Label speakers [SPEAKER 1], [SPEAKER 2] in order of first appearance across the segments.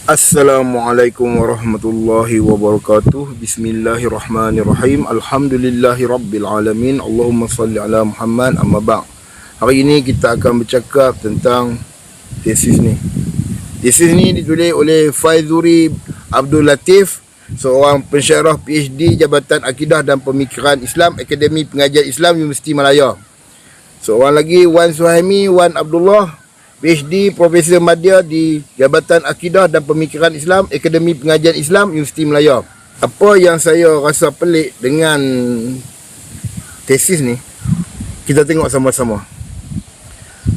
[SPEAKER 1] Assalamualaikum warahmatullahi wabarakatuh. Bismillahirrahmanirrahim. Alhamdulillahi rabbil alamin. Allahumma salli ala Muhammad. Amma ba'd. Hari ini kita akan bercakap tentang tesis ni. Tesis ni ditulis oleh Faizuri Abdul Latif, seorang pensyarah PhD Jabatan Akidah dan Pemikiran Islam, Akademi Pengajian Islam, Universiti Malaya. Seorang lagi Wan Suhaimi Wan Abdullah, PhD Profesor Madya di Jabatan Akidah dan Pemikiran Islam, Akademi Pengajian Islam, Universiti Malaya. Apa yang saya rasa pelik dengan tesis ni, kita tengok sama-sama.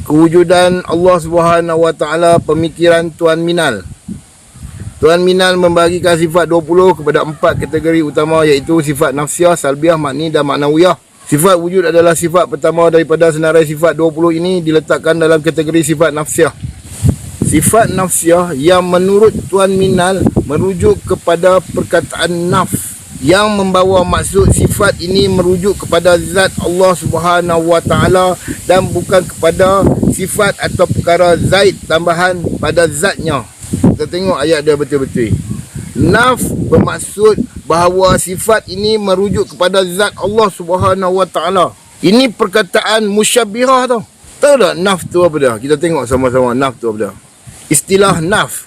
[SPEAKER 1] Kewujudan Allah Subhanahu Wa Taala, pemikiran Tuan Minal. Tuan Minal membahagikan sifat 20 kepada 4 kategori utama, iaitu sifat nafsiyah, salbiah, makni dan maknawiyah. Sifat wujud adalah sifat pertama daripada senarai sifat 20 ini, diletakkan dalam kategori sifat nafsiyah. Sifat nafsiyah yang menurut Tuan Minal merujuk kepada perkataan nafs, yang membawa maksud sifat ini merujuk kepada zat Allah Subhanahu Wa Taala dan bukan kepada sifat atau perkara zaid tambahan pada zatnya. Kita tengok ayat dia betul-betul. Nafs bermaksud bahawa sifat ini merujuk kepada zat Allah Subhanahu Wa Taala. Ini perkataan musyabbihah tau. Tahu tak nafs tu apa dia? Kita tengok sama-sama nafs tu apa dia. Istilah nafs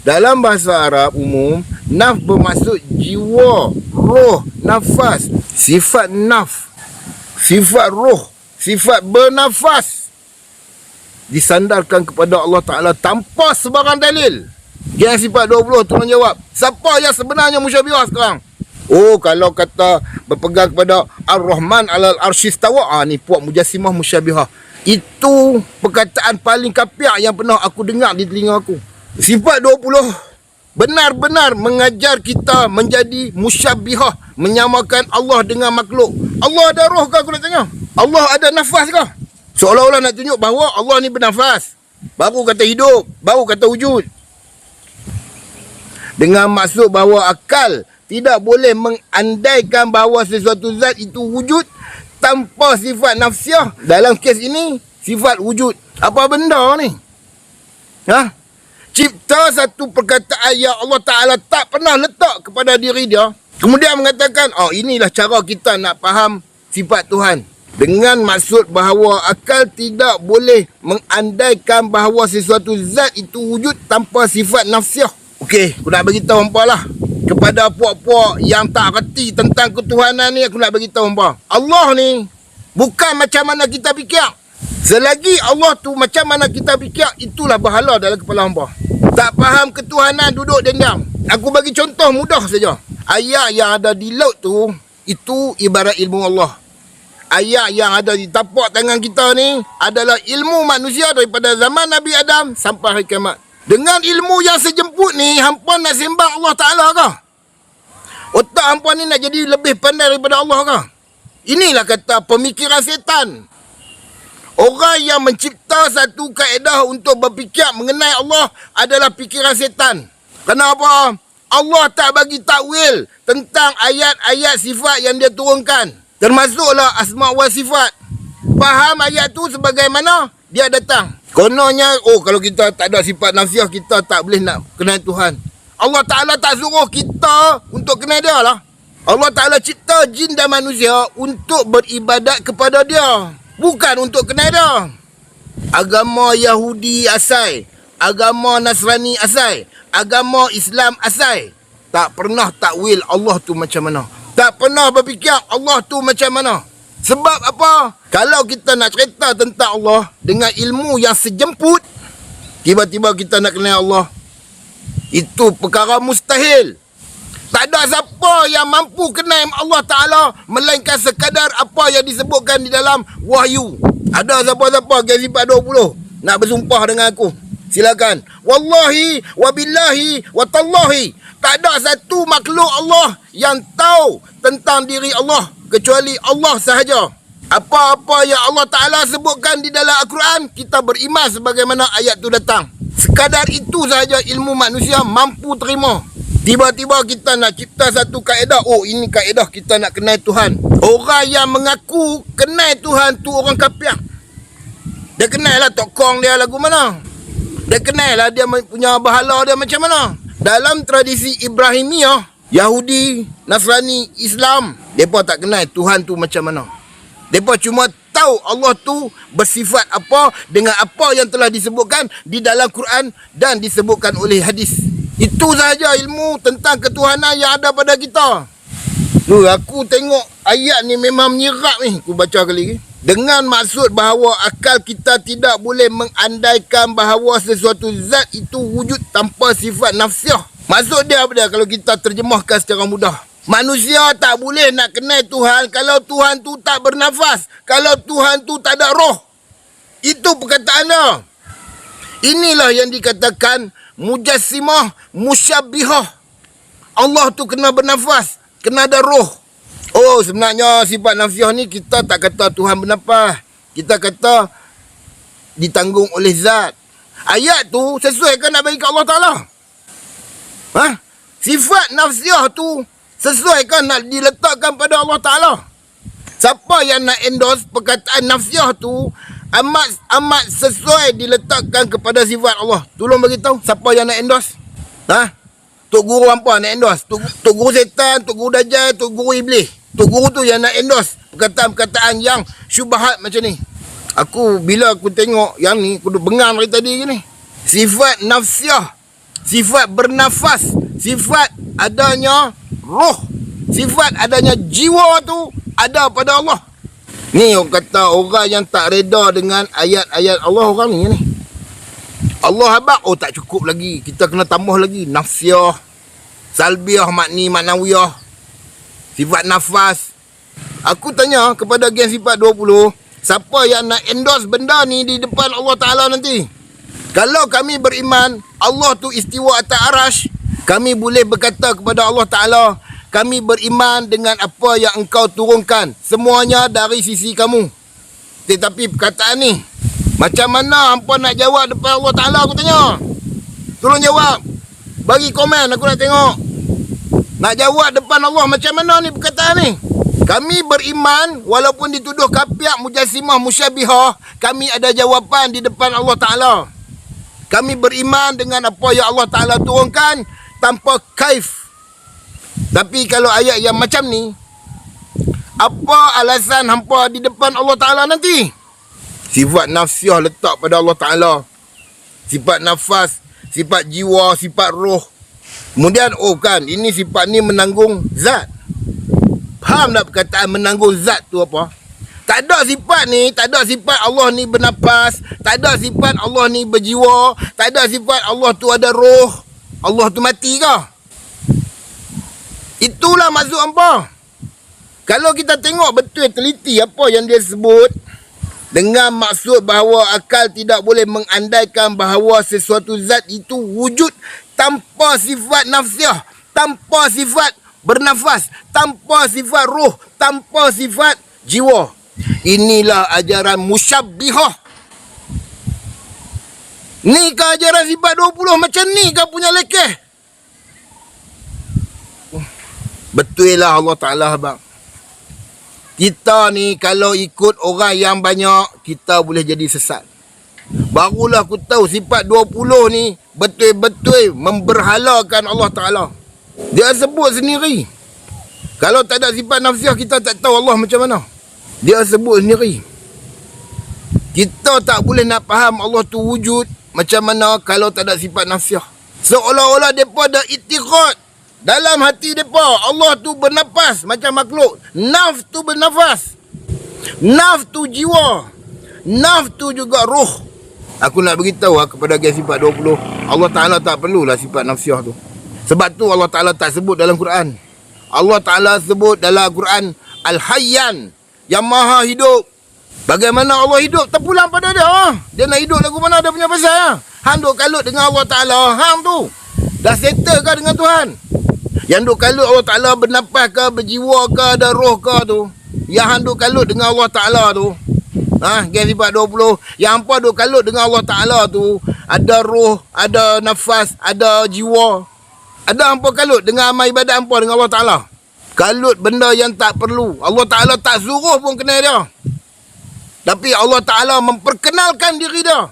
[SPEAKER 1] dalam bahasa Arab umum, nafs bermaksud jiwa, roh, nafas. Sifat nafs, sifat roh, sifat bernafas disandarkan kepada Allah Taala tanpa sebarang dalil. Yang sifat 20, tolong jawab. Siapa yang sebenarnya musyabbihah sekarang? Oh, kalau kata berpegang kepada Ar-Rahman alal arsyistawa, ni puak mujassimah musyabbihah. Itu perkataan paling kapiak yang pernah aku dengar di telinga aku. Sifat 20 benar-benar mengajar kita menjadi musyabbihah, menyamakan Allah dengan makhluk. Allah ada roh ke, aku nak tanya? Allah ada nafas ke? Seolah-olah nak tunjuk bahawa Allah ni bernafas, baru kata hidup, baru kata wujud. Dengan maksud bahawa akal tidak boleh mengandaikan bahawa sesuatu zat itu wujud tanpa sifat nafsiyah. Dalam kes ini, sifat wujud. Apa benda ni? Cipta satu perkataan yang Allah Ta'ala tak pernah letak kepada diri dia, kemudian mengatakan, inilah cara kita nak faham sifat Tuhan. Dengan maksud bahawa akal tidak boleh mengandaikan bahawa sesuatu zat itu wujud tanpa sifat nafsiyah. Okey, aku nak beritahu hampa lah. Kepada puak-puak yang tak reti tentang ketuhanan ni, aku nak beritahu hampa. Allah ni bukan macam mana kita fikir. Selagi Allah tu macam mana kita fikir, itulah berhala dalam kepala hampa. Tak faham ketuhanan, duduk dendam. Aku bagi contoh mudah saja. Ayat yang ada di laut tu, itu ibarat ilmu Allah. Ayat yang ada di tapak tangan kita ni adalah ilmu manusia daripada zaman Nabi Adam sampai hari kiamat. Dengan ilmu yang sejemput ni, hampa nak sembah Allah Ta'ala kah? Otak hampa ni nak jadi lebih pandai daripada Allah kah? Inilah kata pemikiran setan. Orang yang mencipta satu kaedah untuk berfikir mengenai Allah adalah pikiran setan. Kenapa? Allah tak bagi takwil tentang ayat-ayat sifat yang dia turunkan, termasuklah asma' wa sifat. Faham ayat tu sebagaimana dia datang. Kononnya, kalau kita tak ada sifat nafsiyah, kita tak boleh nak kenal Tuhan. Allah Ta'ala tak suruh kita untuk kenal dia lah. Allah Ta'ala cipta jin dan manusia untuk beribadat kepada dia, bukan untuk kenal dia. Agama Yahudi asal, agama Nasrani asal, agama Islam asal, tak pernah takwil Allah tu macam mana. Tak pernah berfikir Allah tu macam mana. Sebab apa? Kalau kita nak cerita tentang Allah dengan ilmu yang sejemput, tiba-tiba kita nak kenal Allah, itu perkara mustahil. Tak ada siapa yang mampu kenal Allah Ta'ala melainkan sekadar apa yang disebutkan di dalam wahyu. Ada siapa-siapa ke sifat 20 nak bersumpah dengan aku? Silakan. Wallahi, wabillahi, watallahi, tak ada satu makhluk Allah yang tahu tentang diri Allah kecuali Allah sahaja. Apa-apa yang Allah Ta'ala sebutkan di dalam Al-Quran, kita beriman sebagaimana ayat tu datang. Sekadar itu sahaja ilmu manusia mampu terima. Tiba-tiba kita nak cipta satu kaedah. Ini kaedah kita nak kenal Tuhan. Orang yang mengaku kenal Tuhan tu orang kafir. Dia kenal lah Tok Kong dia lagu mana. Dia kenal lah dia punya bahala dia macam mana. Dalam tradisi Ibrahimiyah, Yahudi, Nasrani, Islam, mereka tak kenal Tuhan tu macam mana. Mereka cuma tahu Allah tu bersifat apa dengan apa yang telah disebutkan di dalam Quran dan disebutkan oleh hadis. Itu sahaja ilmu tentang ketuhanan yang ada pada kita. Aku tengok ayat ni memang menyerap ni. Aku baca kali ni. Dengan maksud bahawa akal kita tidak boleh mengandaikan bahawa sesuatu zat itu wujud tanpa sifat nafsiah. Maksud dia apa dia kalau kita terjemahkan secara mudah? Manusia tak boleh nak kenal Tuhan kalau Tuhan tu tak bernafas. Kalau Tuhan tu tak ada roh. Itu perkataan dia. Inilah yang dikatakan mujassimah, musyabbihah. Allah tu kena bernafas, kena ada roh. Oh, sebenarnya sifat nafsiah ni kita tak kata Tuhan bernafas. Kita kata ditanggung oleh zat. Ayat tu sesuai ke nak bagi kat Allah Ta'ala? Sifat nafsiah tu sesuai ke nak diletakkan pada Allah Ta'ala? Siapa yang nak endorse perkataan nafsiah tu amat sesuai diletakkan kepada sifat Allah? Tolong bagi tahu siapa yang nak endorse? Tok guru apa nak endorse? Tok guru setan, tok guru dajjal, tok guru iblis. Tok guru tu yang nak endorse perkataan-perkataan yang syubhat macam ni. Bila aku tengok yang ni, aku bengang dari tadi ni. Sifat nafsiah, sifat bernafas, sifat adanya roh, sifat adanya jiwa tu ada pada Allah. Ni orang kata orang yang tak reda dengan ayat-ayat Allah orang ni. Allah habaq, tak cukup lagi. Kita kena tambah lagi. Nafsiah, salbiah, maknawiyah, sifat nafas. Aku tanya kepada geng sifat 20, siapa yang nak endorse benda ni di depan Allah Ta'ala nanti? Kalau kami beriman Allah tu istiwa atas arash, kami boleh berkata kepada Allah Ta'ala, kami beriman dengan apa yang engkau turunkan, semuanya dari sisi kamu. Tetapi perkataan ni, macam mana hampa nak jawab depan Allah Ta'ala, aku tanya. Tolong jawab. Bagi komen, aku nak tengok. Nak jawab depan Allah macam mana ni perkataan ni? Kami beriman, walaupun dituduh kapiak, mujassimah, musyabbihah, kami ada jawapan di depan Allah Ta'ala. Kami beriman dengan apa yang Allah Ta'ala turunkan tanpa kaif. Tapi kalau ayat yang macam ni, apa alasan hampa di depan Allah Ta'ala nanti? Sifat nafsiah letak pada Allah Ta'ala. Sifat nafas, sifat jiwa, sifat roh. Kemudian, ini sifat ni menanggung zat. Faham tak perkataan menanggung zat tu apa? Tak ada sifat ni, tak ada sifat Allah ni bernafas, tak ada sifat Allah ni berjiwa, tak ada sifat Allah tu ada roh, Allah tu mati ke? Itulah maksud apa. Kalau kita tengok betul teliti apa yang dia sebut, dengan maksud bahawa akal tidak boleh mengandaikan bahawa sesuatu zat itu wujud tanpa sifat nafsiah, tanpa sifat bernafas, tanpa sifat roh, tanpa sifat jiwa. Inilah ajaran musyabbihah. Ni ke ajaran sifat 20 macam ni ke punya lekeh? Betul lah Allah Ta'ala abang. Kita ni kalau ikut orang yang banyak, kita boleh jadi sesat. Barulah aku tahu sifat 20 ni betul-betul memberhalakan Allah Ta'ala. Dia sebut sendiri. Kalau tak ada sifat nafsiah, kita tak tahu Allah macam mana. Dia sebut sendiri. Kita tak boleh nak faham Allah tu wujud macam mana kalau tak ada sifat nafsiah. Seolah-olah mereka ada iktiqad dalam hati mereka Allah tu bernafas macam makhluk. Naf tu bernafas, naf tu jiwa, naf tu juga roh. Aku nak beritahu kepada geng sifat 20, Allah Ta'ala tak perlulah sifat nafsiah tu. Sebab tu Allah Ta'ala tak sebut dalam Quran. Allah Ta'ala sebut dalam Quran Al-Hayyan, yang maha hidup. Bagaimana Allah hidup? Terpulang pada dia. Dia nak hidup lagu mana dia punya pasal. Hang duk kalut dengan Allah Ta'ala, hang tu dah settle ke dengan Tuhan? Yang duk kalut Allah Ta'ala bernafas ke, berjiwa ke, ada roh ke tu, yang hang duk kalut dengan Allah Ta'ala tu, geng sifat 20, yang hampa duk kalut dengan Allah Ta'ala tu, ada roh, ada nafas, ada jiwa. Ada hampa kalut dengan amal ibadat hampa dengan Allah Ta'ala? Kalut benda yang tak perlu. Allah Ta'ala tak suruh pun kena dia. Tapi Allah Ta'ala memperkenalkan diri dia.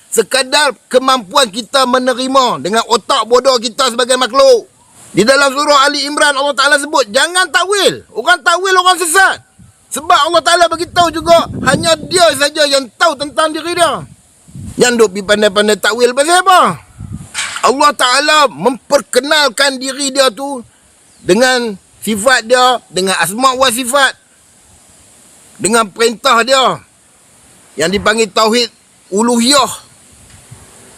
[SPEAKER 1] sekadar kemampuan kita menerima dengan otak bodoh kita sebagai makhluk. Di dalam surah Ali Imran Allah Ta'ala sebut, jangan takwil. Orang takwil orang sesat. Sebab Allah Ta'ala beritahu juga, hanya dia saja yang tahu tentang diri dia. Yang duk pergi pandai-pandai takwil pasal apa? Allah Ta'ala memperkenalkan diri dia tu dengan sifat dia, dengan asma' wa sifat, dengan perintah dia yang dipanggil tauhid uluhiyah,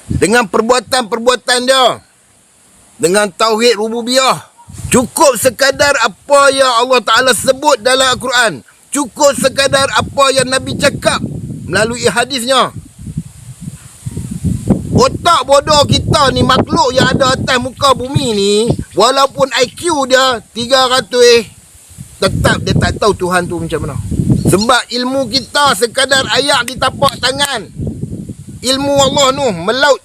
[SPEAKER 1] dengan perbuatan-perbuatan dia, dengan tauhid rububiyah. Cukup sekadar apa yang Allah Ta'ala sebut dalam Al-Quran, cukup sekadar apa yang Nabi cakap melalui hadisnya. Otak bodoh kita ni, makhluk yang ada atas muka bumi ni, walaupun IQ dia 300, tetap dia tak tahu Tuhan tu macam mana. Sebab ilmu kita sekadar ayat di tapak tangan. Ilmu Allah tu melaut.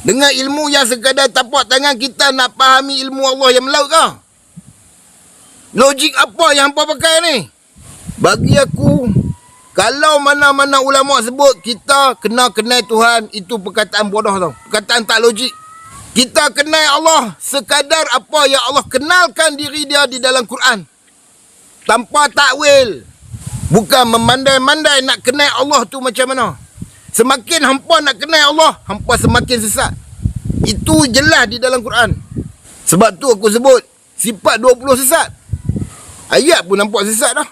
[SPEAKER 1] Dengan ilmu yang sekadar tapak tangan, kita nak fahami ilmu Allah yang melaut ke? Logik apa yang hampa pakai ni? Bagi aku, kalau mana-mana ulama sebut kita kena kenal Tuhan, itu perkataan bodoh tau. Perkataan tak logik. Kita kenal Allah sekadar apa yang Allah kenalkan diri dia di dalam Quran. Tanpa takwil. Bukan memandai-mandai nak kenal Allah tu macam mana. Semakin hampa nak kenal Allah, hampa semakin sesat. Itu jelas di dalam Quran. Sebab tu aku sebut sifat 20 sesat. Ayat pun nampak sesat dah.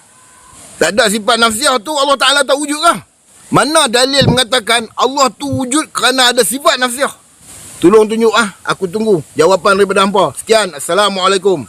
[SPEAKER 1] Tak ada sifat nafsiah tu Allah Ta'ala tak wujud kah? Mana dalil mengatakan Allah tu wujud kerana ada sifat nafsiah? Tolong tunjuk Aku tunggu jawapan daripada hampa. Sekian. Assalamualaikum.